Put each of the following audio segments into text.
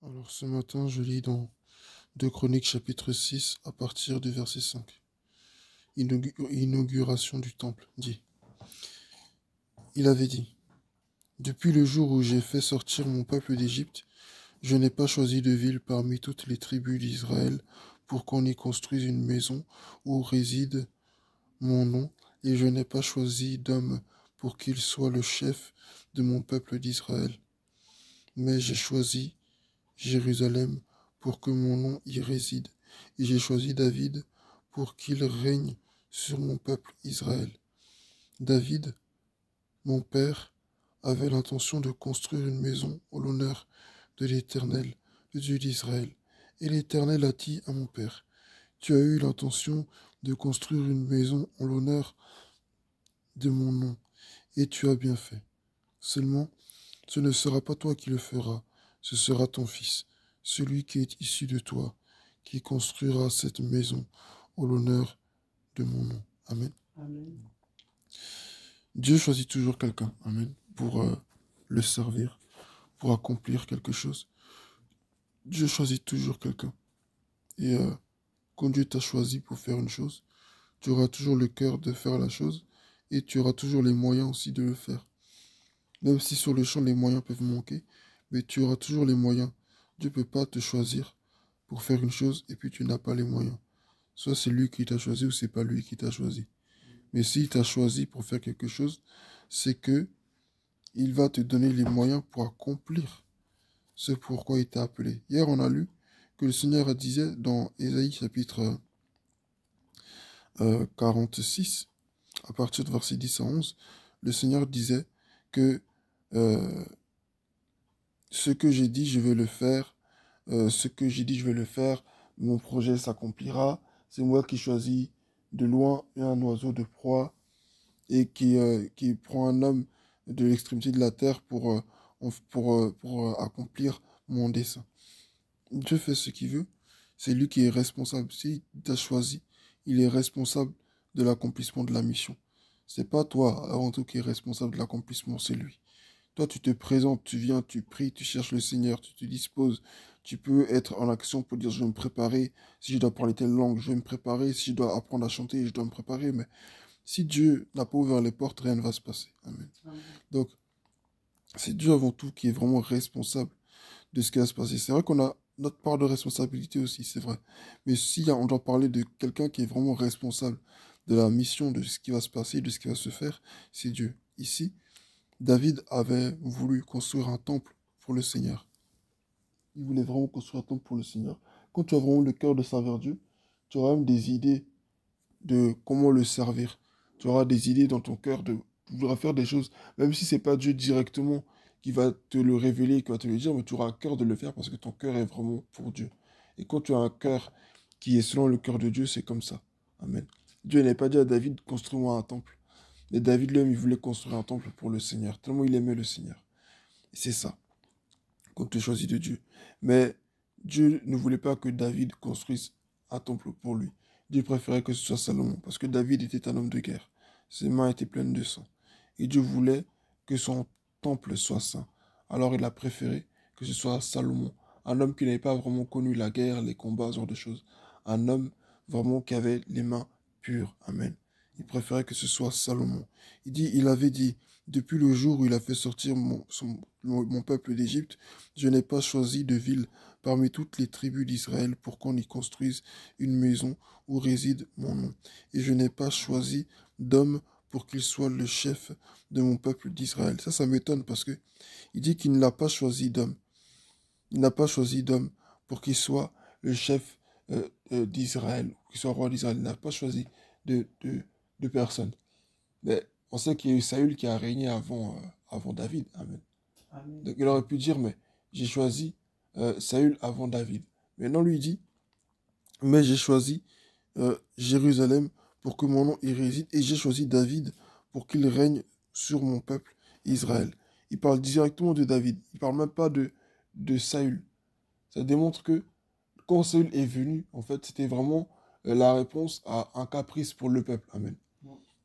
Alors ce matin, je lis dans 2 Chroniques chapitre 6 à partir du verset 5. Inauguration du temple, dit. Il avait dit, depuis le jour où j'ai fait sortir mon peuple d'Égypte, je n'ai pas choisi de ville parmi toutes les tribus d'Israël pour qu'on y construise une maison où réside mon nom, et je n'ai pas choisi d'homme pour qu'il soit le chef de mon peuple d'Israël. Mais j'ai choisi Jérusalem pour que mon nom y réside, et j'ai choisi David pour qu'il règne sur mon peuple Israël. David, mon père, avait l'intention de construire une maison en l'honneur de l'Éternel, le Dieu d'Israël. Et l'Éternel a dit à mon père, tu as eu l'intention de construire une maison en l'honneur de mon nom, et tu as bien fait. Seulement, ce ne sera pas toi qui le feras, ce sera ton fils, celui qui est issu de toi, qui construira cette maison en l'honneur de mon nom. Amen. Amen. Dieu choisit toujours quelqu'un, amen, pour le servir, pour accomplir quelque chose. Dieu choisit toujours quelqu'un. Et quand Dieu t'a choisi pour faire une chose, tu auras toujours le cœur de faire la chose et tu auras toujours les moyens aussi de le faire. Même si sur le champ, les moyens peuvent manquer, mais tu auras toujours les moyens. Dieu ne peut pas te choisir pour faire une chose et puis tu n'as pas les moyens. Soit c'est lui qui t'a choisi ou c'est pas lui qui t'a choisi. Mais s'il t'a choisi pour faire quelque chose, c'est que il va te donner les moyens pour accomplir ce pourquoi il t'a appelé. Hier, on a lu que le Seigneur disait dans Ésaïe chapitre 46, à partir de verset 10 à 11, le Seigneur disait que euh, ce que j'ai dit, je vais le faire. Ce que j'ai dit, je vais le faire. Mon projet s'accomplira. C'est moi qui choisis de loin un oiseau de proie et qui prend un homme de l'extrémité de la terre pour accomplir mon dessein. Dieu fait ce qu'il veut. C'est lui qui est responsable. S'il t'a choisi, il est responsable de l'accomplissement de la mission. C'est pas toi avant tout qui est responsable de l'accomplissement, c'est lui. Toi, tu te présentes, tu viens, tu pries, tu cherches le Seigneur, tu te disposes. Tu peux être en action pour dire, je vais me préparer. Si je dois parler telle langue, je vais me préparer. Si je dois apprendre à chanter, je dois me préparer. Mais si Dieu n'a pas ouvert les portes, rien ne va se passer. Amen. Amen. Donc, c'est Dieu avant tout qui est vraiment responsable de ce qui va se passer. C'est vrai qu'on a notre part de responsabilité aussi, c'est vrai. Mais si on doit parler de quelqu'un qui est vraiment responsable de la mission, de ce qui va se passer, de ce qui va se faire, c'est Dieu. Ici, David avait voulu construire un temple pour le Seigneur. Il voulait vraiment construire un temple pour le Seigneur. Quand tu as vraiment le cœur de servir Dieu, tu auras même des idées de comment le servir. Tu auras des idées dans ton cœur de vouloir faire des choses, même si c'est pas Dieu directement qui va te le révéler, qui va te le dire, mais tu auras un cœur de le faire parce que ton cœur est vraiment pour Dieu. Et quand tu as un cœur qui est selon le cœur de Dieu, c'est comme ça. Amen. Dieu n'avait pas dit à David, construis-moi un temple. Mais David lui-même, il voulait construire un temple pour le Seigneur, tellement il aimait le Seigneur. Et c'est ça, quand tu choisis de Dieu. Mais Dieu ne voulait pas que David construise un temple pour lui. Dieu préférait que ce soit Salomon, parce que David était un homme de guerre. Ses mains étaient pleines de sang. Et Dieu voulait que son temple soit saint. Alors il a préféré que ce soit Salomon, un homme qui n'avait pas vraiment connu la guerre, les combats, ce genre de choses. Un homme vraiment qui avait les mains pures. Amen. Il préférait que ce soit Salomon. Il avait dit, depuis le jour où il a fait sortir mon peuple d'Égypte, je n'ai pas choisi de ville parmi toutes les tribus d'Israël pour qu'on y construise une maison où réside mon nom. Et je n'ai pas choisi d'homme pour qu'il soit le chef de mon peuple d'Israël. Ça m'étonne parce que il dit qu'il ne l'a pas choisi d'homme. Il n'a pas choisi d'homme pour qu'il soit le chef d'Israël, qu'il soit roi d'Israël. Il n'a pas choisi de, de, de personne. Mais on sait qu'il y a eu Saül qui a régné avant David. Amen. Amen. Donc il aurait pu dire, mais j'ai choisi Saül avant David. Mais non, lui dit, mais j'ai choisi Jérusalem pour que mon nom y réside, et j'ai choisi David pour qu'il règne sur mon peuple Israël. Il parle directement de David, il parle même pas de Saül. Ça démontre que quand Saül est venu, en fait, c'était vraiment la réponse à un caprice pour le peuple. Amen.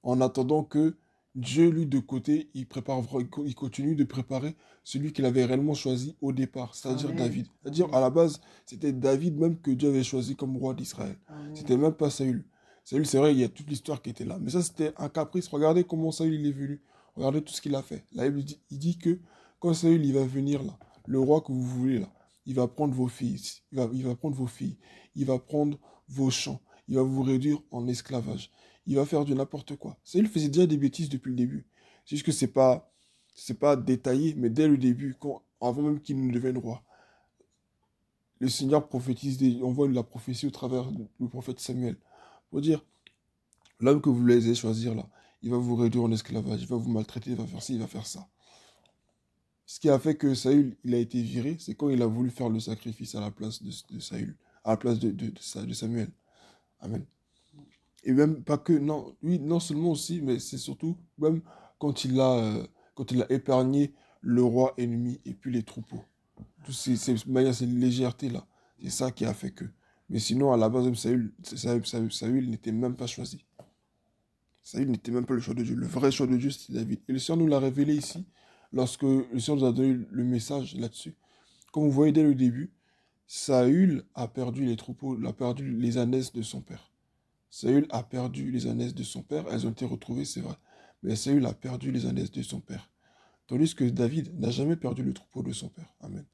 En attendant que Dieu, lui, de côté, il continue de préparer celui qu'il avait réellement choisi au départ, c'est-à-dire Amen. David. C'est-à-dire, à la base, c'était David même que Dieu avait choisi comme roi d'Israël. Amen. C'était même pas Saül. Saül, c'est vrai, il y a toute l'histoire qui était là. Mais ça, c'était un caprice. Regardez comment Saül, il est venu. Regardez tout ce qu'il a fait. La Bible dit, il dit que quand Saül, il va venir là, le roi que vous voulez là, il va prendre vos filles, il va prendre vos filles, il va prendre vos champs, il va vous réduire en esclavage, il va faire du n'importe quoi. Saül faisait déjà des bêtises depuis le début. C'est juste que c'est pas détaillé, mais dès le début, avant même qu'il ne devienne roi, le Seigneur prophétise, envoie la prophétie au travers du prophète Samuel pour dire, l'homme que vous voulez choisir là, il va vous réduire en esclavage, il va vous maltraiter, il va faire ci, il va faire ça. Ce qui a fait que Saül, il a été viré, c'est quand il a voulu faire le sacrifice à la place de Saül, à la place de Samuel. Amen. Et même pas que, non, lui, non seulement aussi, mais c'est surtout, même quand il a épargné le roi ennemi et puis les troupeaux. Toutes ces légèretés-là, c'est ça qui a fait que. Mais sinon, à la base, même Saül n'était même pas choisi. Saül n'était même pas le choix de Dieu. Le vrai choix de Dieu, c'était David. Et le Seigneur nous l'a révélé ici, lorsque le Seigneur nous a donné le message là-dessus. Comme vous voyez dès le début, Saül a perdu les troupeaux, il a perdu les ânesses de son père. Saül a perdu les ânesses de son père, elles ont été retrouvées, c'est vrai. Mais Saül a perdu les ânesses de son père. Tandis que David n'a jamais perdu le troupeau de son père. Amen.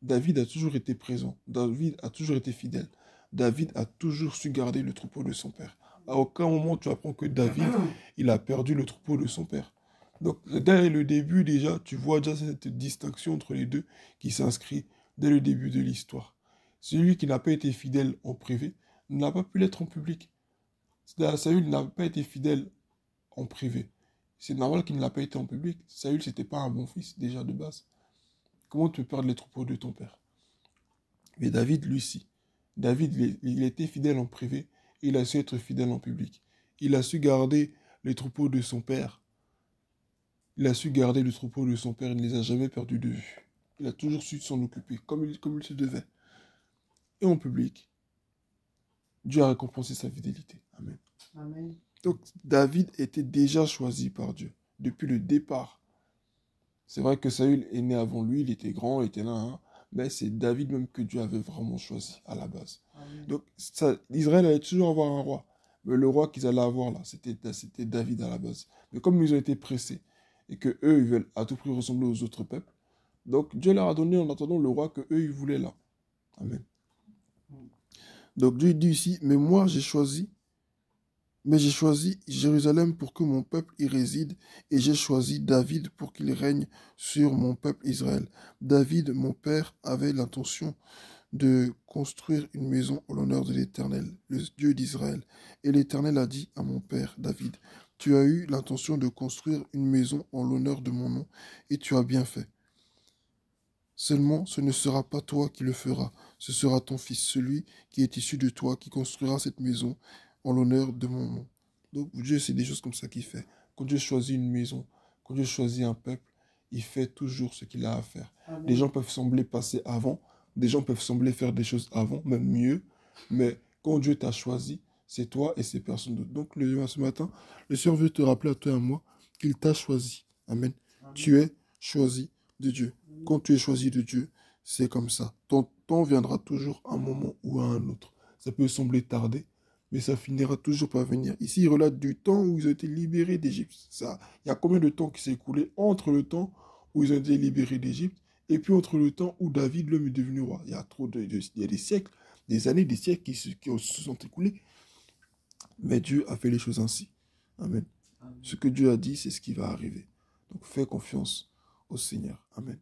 David a toujours été présent. David a toujours été fidèle. David a toujours su garder le troupeau de son père. À aucun moment tu apprends que David, il a perdu le troupeau de son père. Donc, dès le début déjà, tu vois déjà cette distinction entre les deux qui s'inscrit dès le début de l'histoire. Celui qui n'a pas été fidèle en privé n'a pas pu l'être en public. Saül n'a pas été fidèle en privé. C'est normal qu'il n'a pas été en public. Saül, c'était pas un bon fils déjà de base. Comment tu peux perdre les troupeaux de ton père? Mais David, lui, si. David, il était fidèle en privé, il a su être fidèle en public. Il a su garder les troupeaux de son père. Il a su garder le troupeau de son père, il ne les a jamais perdus de vue. Il a toujours su s'en occuper, comme il se devait. Et en public, Dieu a récompensé sa fidélité. Amen. Amen. Donc, David était déjà choisi par Dieu, depuis le départ. C'est vrai que Saül est né avant lui, il était grand, il était là, hein, mais c'est David même que Dieu avait vraiment choisi à la base. Amen. Donc, Israël allait toujours avoir un roi. Mais le roi qu'ils allaient avoir là, c'était David à la base. Mais comme ils ont été pressés, et que eux, ils veulent à tout prix ressembler aux autres peuples, donc Dieu leur a donné en attendant le roi que eux, ils voulaient là. Amen. Donc Dieu dit ici, mais j'ai choisi Jérusalem pour que mon peuple y réside, et j'ai choisi David pour qu'il règne sur mon peuple Israël. David, mon père, avait l'intention de construire une maison en l'honneur de l'Éternel, le Dieu d'Israël. Et l'Éternel a dit à mon père David, tu as eu l'intention de construire une maison en l'honneur de mon nom, et tu as bien fait. Seulement, ce ne sera pas toi qui le feras, ce sera ton fils, celui qui est issu de toi, qui construira cette maison en l'honneur de mon nom. Donc Dieu, c'est des choses comme ça qu'il fait. Quand Dieu choisit une maison, quand Dieu choisit un peuple, il fait toujours ce qu'il a à faire. Amen. Les gens peuvent sembler passer avant, des gens peuvent sembler faire des choses avant, même mieux, mais quand Dieu t'a choisi, c'est toi et c'est personne d'autre. Donc ce matin, le Seigneur veut te rappeler à toi et à moi qu'il t'a choisi. Amen. Amen. Tu es choisi de Dieu. Quand tu es choisi de Dieu, c'est comme ça. Ton temps viendra toujours à un moment ou à un autre. Ça peut sembler tarder, mais ça finira toujours par venir. Ici, il relate du temps où ils ont été libérés d'Égypte. Ça, il y a combien de temps qui s'est écoulé entre le temps où ils ont été libérés d'Égypte et puis entre le temps où David, l'homme, est devenu roi? Il y a il y a des siècles, des années, des siècles qui se sont écoulés. Mais Dieu a fait les choses ainsi. Amen. Amen. Ce que Dieu a dit, c'est ce qui va arriver. Donc fais confiance au Seigneur. Amen.